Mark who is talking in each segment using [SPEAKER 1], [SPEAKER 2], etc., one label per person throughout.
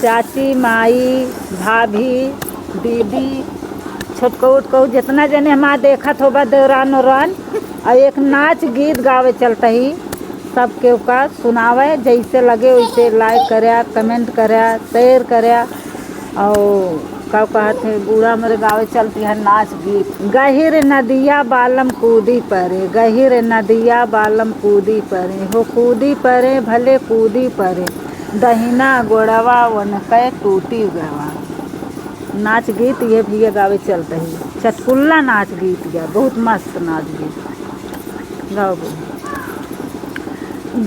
[SPEAKER 1] चाची माई भाभी दीदी छोटको उटको जितना जने हमारा देखत होगा दौरान औरान और एक नाच गीत गावे चलता ही सबके का सुनावे जैसे लगे वैसे लाइक करया कमेंट करया शेयर करया और का कहते बूढ़ा मेरे गावे चलती है नाच गीत। गहिर नदिया बालम कूदी परे गहिर नदिया बालम कूदी परे हो कूदी परे भले कूदी परे दहिना गोड़वा वनकै टूटी गवा। नाच गीत ये भी ये गावे चलते ही चटकुल्ला नाच गीत गया बहुत मस्त नाच गीत गाओ।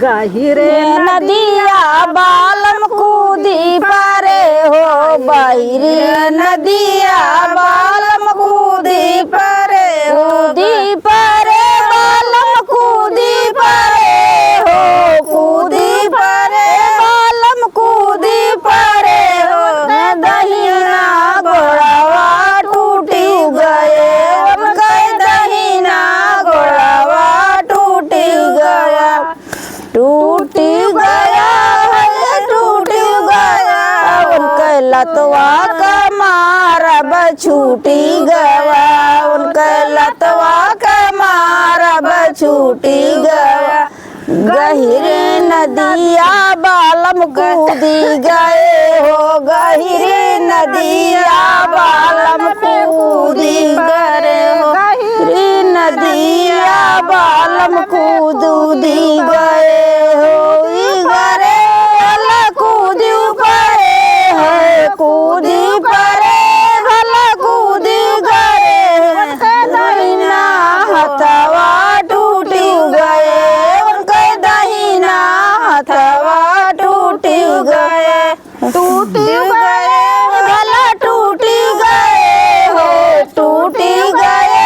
[SPEAKER 1] गहिरे
[SPEAKER 2] नदिया बालम कूदी परे हो बहिरे नदिया बालम कूदी परे हो दी परे बालम कूदी परे हो कूदी परे बालम कूदी परे हो दहिना गोड़वा टूटी गए दहिना गोड़वा टूटी गया टूटी गया है टूटी गया उनके लतवा का मारब छूटी गया उनके लतवा का मारब छूटी गया। गहिरे नदिया बालम कूदी गए हो गहिरे नदिया बालम कूदी गए हो गहिरे नदिया बालम कूदी गए हो गरे भला कूदी परे है कूदी परे भला कूदी गए दहिना हथवा टूटी गए उनके दहिना हथवा टूटी गए टूटी गए भला टूटी गए हो टूटी गए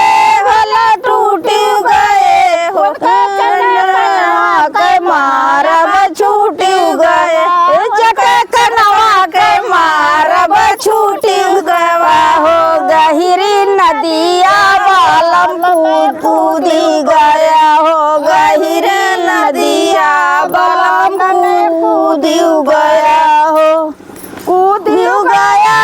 [SPEAKER 2] भला टूटी गए हो के मारब छूटी गए जके कनवा के मारब छूटी गवा हो गहिरी नदिया बालम कूदी गया हो गहिरे नदिया बालम कूदी गया हो कूदी गया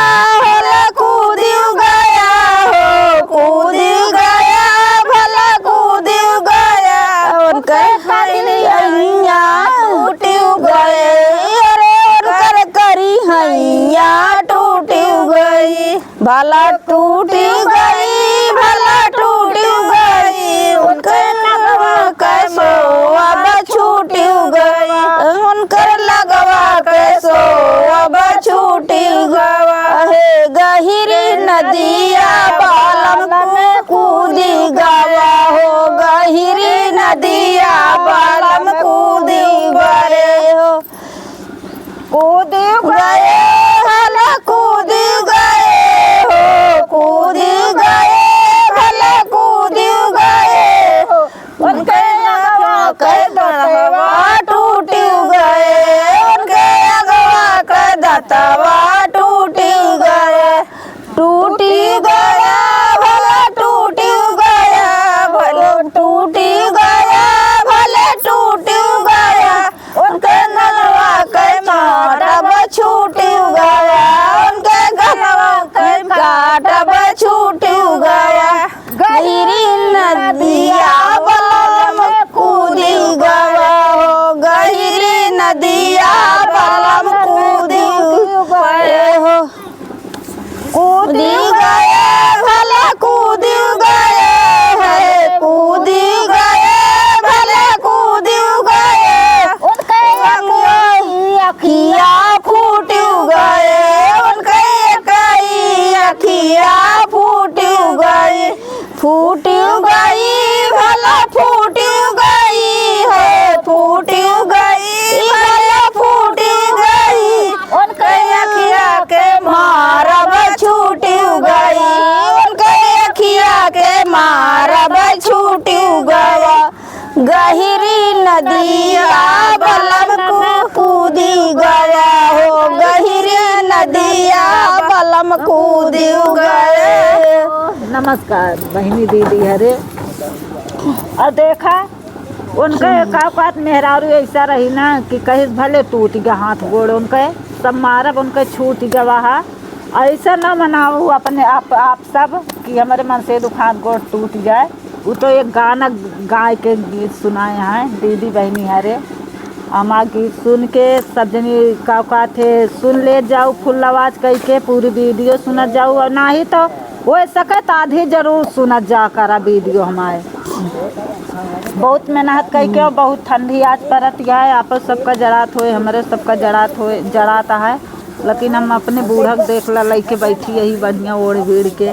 [SPEAKER 2] भला कूदी गया हो कूदी गया भला कूदी गया उनके हैया टूटी गए अरे उनकर करी हैया टूटी गई भला टूटी गई भला टूटी गई उनके लगवा कैसो अब छूटी गई उनकर लगवा कैसो अब छूटी गवा हे गहिरी नदिया बालम कूदी गवा हो गहिरी नदिया बालम कूदी गए हो कूदी गए भला कूदी गए हो कूदी गए भला कूदी गए हो उनके अगवा के दतवा टूटी गए उनके अगवा के दतवा टूटी गए टूटी गया भला टूटी गया भला टूटी गया भले टूटी गया उनके गलवा के मारब छूटी गया उनके गलवा के काटब छूटी गया गहिरी नदिया बालम कूदी गया हो गहिरी नदिया बालम कूदी गए हो कूदी गए भला कूदी गए है कूदी गए भले कूदी गए उनके अखिया फूट गए उनके कई अखिया फूट गई भला फूट गई है फूट गई भला फूट गई उनके अखिया के मारब छूटी गई उनके अखिया के मारब छूटी गवा गहिरी नदिया बालम कूदी गया हो गहिरी नदिया बालम कूदी गए।
[SPEAKER 1] नमस्कार बहनी दीदी हरे और देखा उनके काकात मेहरारू ऐसा रही ना कि कहीं भले टूट गया हाथ गोड़ उनके, सब मारब उनके छूट गवा। ऐसा ना मनाओ अपने आप सब कि हमारे मन से हाथ गोड़ टूट जाए। वो तो एक गाना गाय के गीत सुनाए हैं दीदी बहनी हरे, हमारा गीत सुन के सब जनी का थे सुन ले जाओ फुल आवाज कह के पूरी वीडियो सुनत जाओ, और ना ही तो हो सकत आधी जरूर सुनत जा करा वीडियो हमारे। बहुत मेहनत कह के और बहुत ठंडी आज परत है, आप सबका जरात होए हमारे सबका जरात होए जराता है, लेकिन हम अपने बूढ़क देख ला लैके बैठी यही बढ़िया ओढ़ भीड़ के।